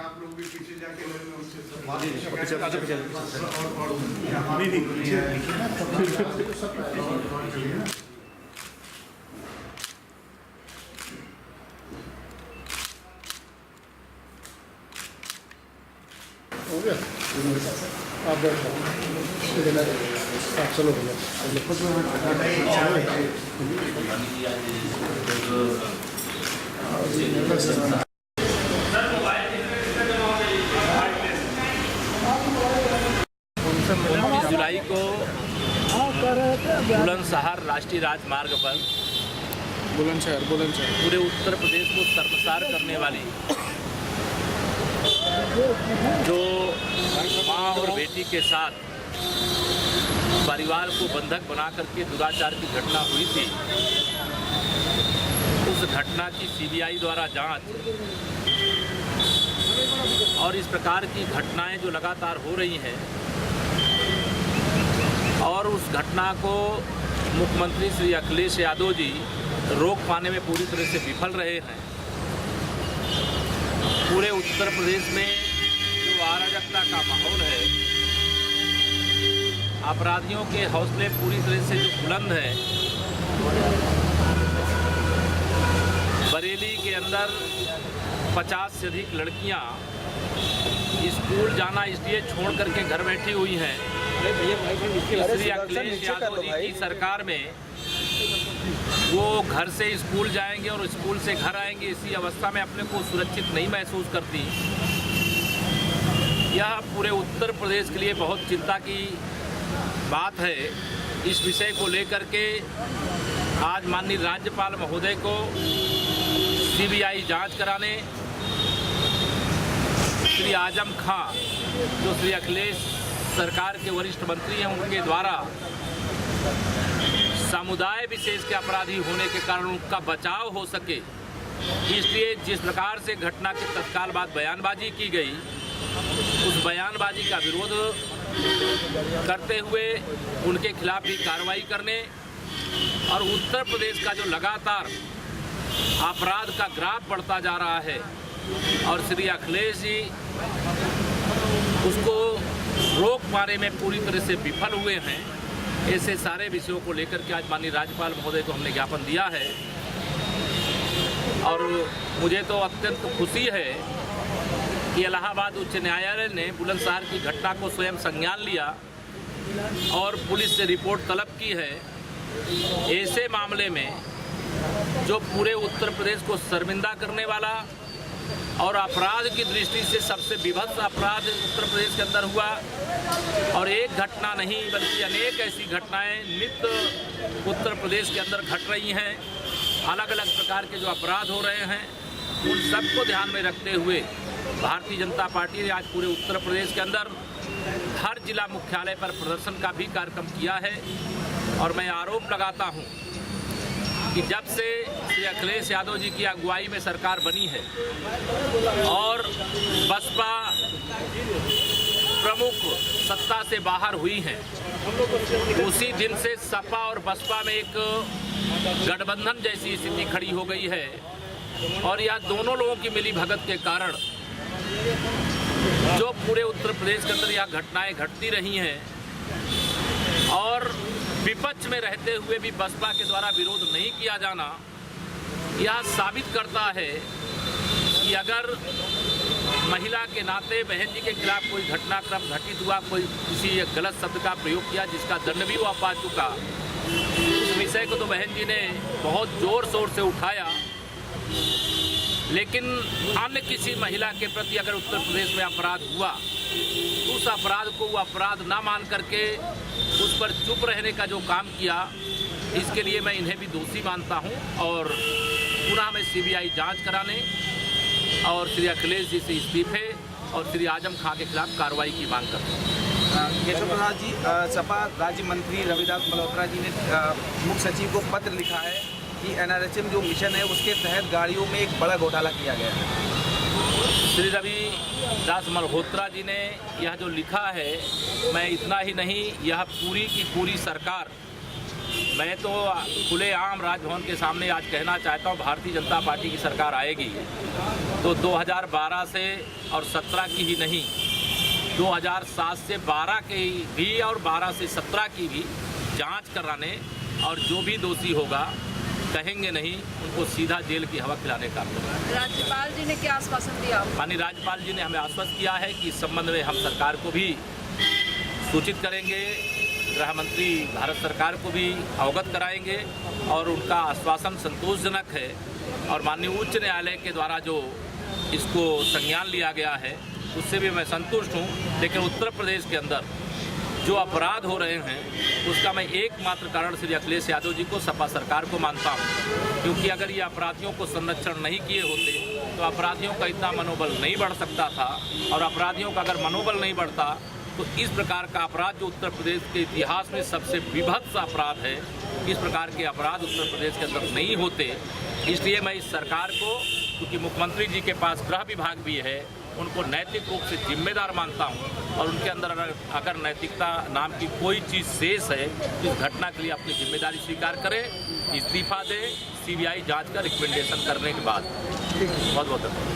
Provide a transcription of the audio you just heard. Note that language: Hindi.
आप लोग भी पीछे जाके हो गया आप बैठो चलो भैया 19 जुलाई को बुलंदशहर राष्ट्रीय राजमार्ग पर बुलंदशहर पूरे उत्तर प्रदेश को शर्मसार करने वाली जो माँ और बेटी के साथ परिवार को बंधक बना करके दुराचार की घटना हुई थी, उस घटना की सीबीआई द्वारा जांच और इस प्रकार की घटनाएं जो लगातार हो रही हैं और उस घटना को मुख्यमंत्री श्री अखिलेश यादव जी रोक पाने में पूरी तरह से विफल रहे हैं। पूरे उत्तर प्रदेश में जो अराजकता का माहौल है, अपराधियों के हौसले पूरी तरह से जो बुलंद है, बरेली के अंदर 50 से अधिक लड़कियां स्कूल जाना इसलिए छोड़ करके घर बैठी हुई हैं। श्री अखिलेश यादव जी की सरकार में वो घर से स्कूल जाएंगे और स्कूल से घर आएंगे, इसी अवस्था में अपने को सुरक्षित नहीं महसूस करती। यह पूरे उत्तर प्रदेश के लिए बहुत चिंता की बात है। इस विषय को लेकर के आज माननीय राज्यपाल महोदय को सीबीआई जांच कराने, श्री आजम खां जो श्री अखिलेश सरकार के वरिष्ठ मंत्री हैं, उनके द्वारा समुदाय विशेष के अपराधी होने के कारण उनका बचाव हो सके, इसलिए जिस प्रकार से घटना के तत्काल बाद बयानबाजी की गई, उस बयानबाजी का विरोध करते हुए उनके खिलाफ भी कार्रवाई करने और उत्तर प्रदेश का जो लगातार अपराध का ग्राफ बढ़ता जा रहा है और श्री अखिलेश जी उसको रोक पाने में पूरी तरह से विफल हुए हैं, ऐसे सारे विषयों को लेकर के आज माननीय राज्यपाल महोदय को हमने ज्ञापन दिया है। और मुझे तो अत्यंत खुशी है कि इलाहाबाद उच्च न्यायालय ने बुलंदशहर की घटना को स्वयं संज्ञान लिया और पुलिस से रिपोर्ट तलब की है। ऐसे मामले में जो पूरे उत्तर प्रदेश को शर्मिंदा करने वाला और अपराध की दृष्टि से सबसे विभत्स अपराध उत्तर प्रदेश के अंदर हुआ, और एक घटना नहीं बल्कि अनेक ऐसी घटनाएं नित्य उत्तर प्रदेश के अंदर घट रही हैं। अलग अलग प्रकार के जो अपराध हो रहे हैं, उन सबको ध्यान में रखते हुए भारतीय जनता पार्टी ने आज पूरे उत्तर प्रदेश के अंदर हर जिला मुख्यालय पर प्रदर्शन का भी कार्यक्रम किया है। और मैं आरोप लगाता हूं कि जब से श्री अखिलेश यादव जी की अगुवाई में सरकार बनी है और बसपा प्रमुख सत्ता से बाहर हुई हैं, उसी दिन से सपा और बसपा में एक गठबंधन जैसी स्थिति खड़ी हो गई है। और यह दोनों लोगों की मिली भगत के कारण जो पूरे उत्तर प्रदेश के अंदर यह घटनाएं घटती रही हैं और विपक्ष में रहते हुए भी बसपा के द्वारा विरोध नहीं किया जाना, यह साबित करता है कि अगर महिला के नाते बहन जी के खिलाफ कोई घटनाक्रम घटित हुआ, कोई किसी गलत शब्द का प्रयोग किया जिसका दंड भी वो पा चुका, उस विषय को तो बहन जी ने बहुत जोर शोर से उठाया, लेकिन अन्य किसी महिला के प्रति अगर उत्तर प्रदेश में अपराध हुआ तो उस अपराध को वो अपराध ना मान करके उस पर चुप रहने का जो काम किया, इसके लिए मैं इन्हें भी दोषी मानता हूं और पुनः मैं सीबीआई जांच कराने और श्री अखिलेश जी से इस्तीफे और श्री आजम खां के खिलाफ कार्रवाई की मांग करता हूँ। केशव प्रसाद जी, सपा राज्य मंत्री रविदास मल्होत्रा जी ने मुख्य सचिव को पत्र लिखा है कि एनआरएचएम जो मिशन है उसके तहत गाड़ियों में एक बड़ा घोटाला किया गया है। श्री रविदास मल्होत्रा जी ने यह जो लिखा है, मैं इतना ही नहीं, यह पूरी की पूरी सरकार मैं तो खुलेआम राजभवन के सामने आज कहना चाहता हूँ, भारतीय जनता पार्टी की सरकार आएगी तो 2012 से और 17 की ही नहीं, 2007 से 12 की भी और 12 से 17 की भी जांच कराने, और जो भी दोषी होगा कहेंगे नहीं, उनको सीधा जेल की हवा खिलाने का। राज्यपाल जी ने क्या आश्वासन दिया? माननीय राज्यपाल जी ने हमें आश्वस्त किया है कि इस संबंध में हम सरकार को भी सूचित करेंगे, गृह मंत्री भारत सरकार को भी अवगत कराएंगे, और उनका आश्वासन संतोषजनक है। और माननीय उच्च न्यायालय के द्वारा जो इसको संज्ञान लिया गया है उससे भी मैं संतुष्ट हूँ। लेकिन उत्तर प्रदेश के अंदर जो अपराध हो रहे हैं उसका मैं एकमात्र कारण श्री अखिलेश यादव जी को, सपा सरकार को मानता हूँ, क्योंकि अगर ये अपराधियों को संरक्षण नहीं किए होते तो अपराधियों का इतना मनोबल नहीं बढ़ सकता था, और अपराधियों का अगर मनोबल नहीं बढ़ता तो इस प्रकार का अपराध जो उत्तर प्रदेश के इतिहास में सबसे विभत्स अपराध है, इस प्रकार के अपराध उत्तर प्रदेश के अंदर नहीं होते। इसलिए मैं इस सरकार को, क्योंकि मुख्यमंत्री जी के पास गृह विभाग भी है, उनको नैतिक रूप से जिम्मेदार मानता हूं, और उनके अंदर अगर नैतिकता नाम की कोई चीज़ शेष है तो इस घटना के लिए अपनी जिम्मेदारी स्वीकार करें, इस्तीफा दें, सीबीआई जांच का रिकमेंडेशन करने के बाद। बहुत बहुत धन्यवाद।